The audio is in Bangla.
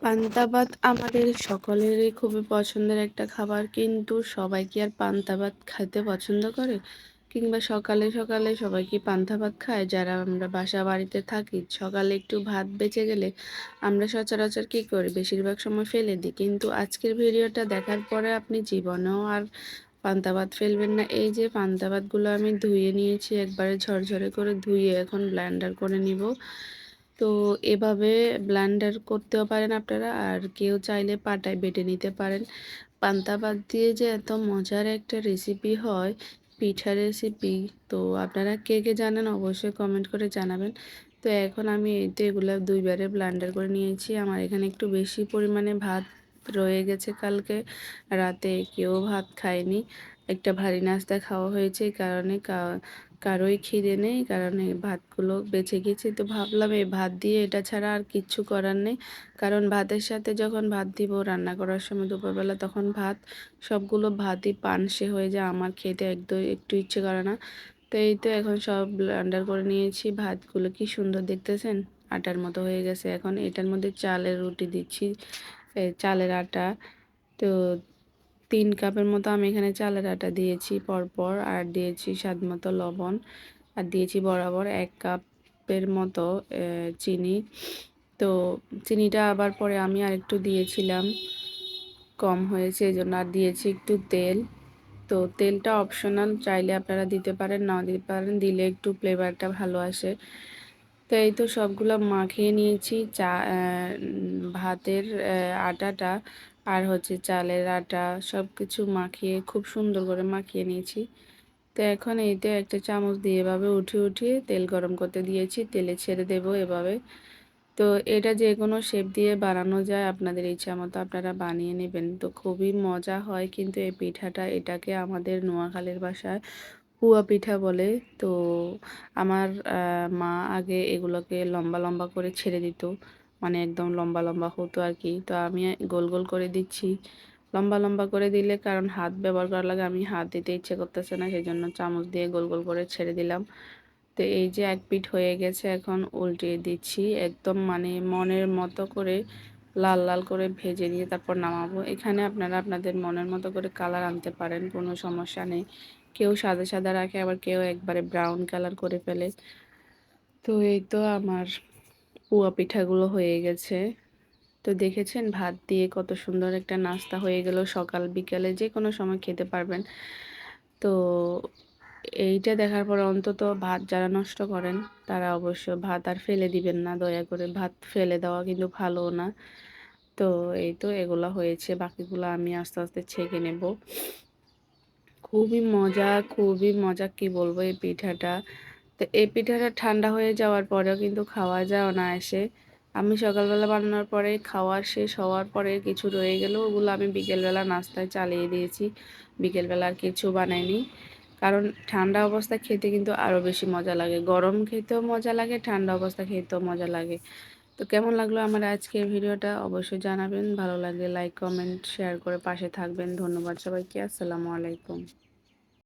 পান্তা ভাত আমাদের সকলেরই খুবই পছন্দের একটা খাবার, কিন্তু সবাই কি আর পান্তা ভাত খাইতে পছন্দ করে? কিংবা সকালে সকালে সবাই কি পান্তা ভাত খায়? যারা আমরা বাসা বাড়িতে থাকি, সকালে একটু ভাত বেঁচে গেলে আমরা সচরাচর কি করি? বেশিরভাগ সময় ফেলে দিই। কিন্তু আজকের ভিডিওটা দেখার পরে আপনি জীবনেও আর পান্তা ভাত ফেলবেন না। এই যে পান্তা ভাতগুলো আমি ধুয়ে নিয়েছি, একবারে ঝরঝরে করে ধুয়ে এখন ব্লেন্ডার করে নিব। তো এভাবে ব্লেন্ডার করতেও পারেন আপনারা, আর কেউ চাইলে পাটায় বেটে নিতে পারেন। পান্তা ভাত দিয়ে যে এত মজার একটা রেসিপি হয়, পিঠা রেসিপি, তো আপনারা কে কে জানেন অবশ্যই কমেন্ট করে জানাবেন। তো এখন আমি এই তো এগুলো দুইবারে ব্লেন্ডার করে নিয়েছি। আমার এখানে একটু বেশি পরিমাণে ভাত রয়ে গেছে, কালকে রাতে কেউ ভাত খায়নি, একটা ভারী নাস্তা খাওয়া হয়েছে, এই কারণে কারোই খিদে নেই, কারণ এই ভাতগুলো বেঁচে গেছে। তো ভাবলাম এই ভাত দিয়ে এটা ছাড়া আর কিচ্ছু করার নেই, কারণ ভাতের সাথে যখন ভাত দিব রান্না করার সময় দুপুরবেলা, তখন সবগুলো ভাতই পানসে হয়ে যায়, আমার খেতে একদম একটু ইচ্ছে করে না। তো এই তো এখন সব ব্লেন্ডার করে নিয়েছি, ভাতগুলো কি সুন্দর দেখতেছেন, আটার মতো হয়ে গেছে। এখন এটার মধ্যে চালের রুটি দিচ্ছি, চালের আটা। তো 3 কাপের মতো আমি এখানে চালের আটা দিয়েছি পরপর, আর দিয়েছি স্বাদ মতো লবণ, আর দিয়েছি বরাবর 1 কাপের মতো চিনি। তো চিনিটা আবার পরে আমি আরেকটু দিয়েছিলাম, কম হয়েছে এই জন্য, আর দিয়েছি একটু তেল। তো তেলটা অপশনাল, চাইলে আপনারা দিতে পারেন, নাও দিতে পারেন, দিলে একটু ফ্লেভারটা ভালো আসে। তো এই তো সবগুলো মাখিয়ে নিয়েছি, ভাতের আটাটা আর হচ্ছে চালের আটা, সব কিছু মাখিয়ে খুব সুন্দর করে মাখিয়ে নিয়েছি। তো এখন এইতে একটা চামচ দিয়ে এভাবে উঠিয়ে উঠিয়ে তেল গরম করতে দিয়েছি, তেলে ছেড়ে দেব এভাবে। তো এটা যে কোনো শেপ দিয়ে বানানো যায়, আপনাদের ইচ্ছা মতো আপনারা বানিয়ে নেবেন। তো খুবই মজা হয় কিন্তু এই পিঠাটা, এটাকে আমাদের নোয়াখালীর ভাষায় পুয়া পিঠা বলে। তো আমার মা আগে এগুলোকে লম্বা লম্বা করে ছেড়ে দিত, মানে একদম লম্বা লম্বা হতো আর কি। তো আমি গোল গোল করে দিচ্ছি, লম্বা লম্বা করে দিলে, কারণ হাত ব্যবহার করা লাগে, আমি হাত দিতে ইচ্ছে করতেছে না, সেই জন্য চামচ দিয়ে গোল গোল করে ছেড়ে দিলাম। তো এই যে এক পিঠ হয়ে গেছে, এখন উল্টিয়ে দিচ্ছি, একদম মানে মনের মতো করে লাল লাল করে ভেজে নিয়ে তারপর নামাবো। এখানে আপনারা আপনাদের মনের মতো করে কালার আনতে পারেন, কোনো সমস্যা নেই। কেউ সাদা সাদা রাখে, আবার কেউ একবারে ব্রাউন কালার করে ফেলে। তো এই তো আমার পুয়া পিঠাগুলো হয়ে গেছে। তো দেখেছেন ভাত দিয়ে কত সুন্দর একটা নাস্তা হয়ে গেল, সকাল বিকালে যে কোনো সময় খেতে পারবেন। তো এইটা দেখার পর অন্তত ভাত যারা নষ্ট করেন তারা অবশ্য ভাত আর ফেলে দিবেন না, দয়া করে। ভাত ফেলে দেওয়া কিন্তু ভালো না। তো এই তো এগুলো হয়েছে, বাকিগুলো আমি আস্তে আস্তে ছেঁকে নেব। খুবই মজা, খুবই মজা, কি বলবো এই পিঠাটা। তো এই পিঠাটা ঠান্ডা হয়ে যাওয়ার পরেও কিন্তু খাওয়া যায় অনায়াসে। আমি সকালবেলা বানানোর পরে খাওয়ার শেষ হওয়ার পরে কিছু রয়ে গেল, ওগুলো আমি বিকেলবেলা নাস্তায় চালিয়ে দিয়েছি, বিকেলবেলা আর কিছু বানাইনি। কারণ ঠান্ডা অবস্থায় খেতে কিন্তু আরও বেশি মজা লাগে, গরম খেতেও মজা লাগে, ঠান্ডা অবস্থা খেতেও মজা লাগে। তো কেমন লাগলো আমার আজকের ভিডিওটা অবশ্যই জানাবেন, ভালো লাগলে লাইক কমেন্ট শেয়ার করে পাশে থাকবেন। ধন্যবাদ সবাইকে, আসসালামু আলাইকুম।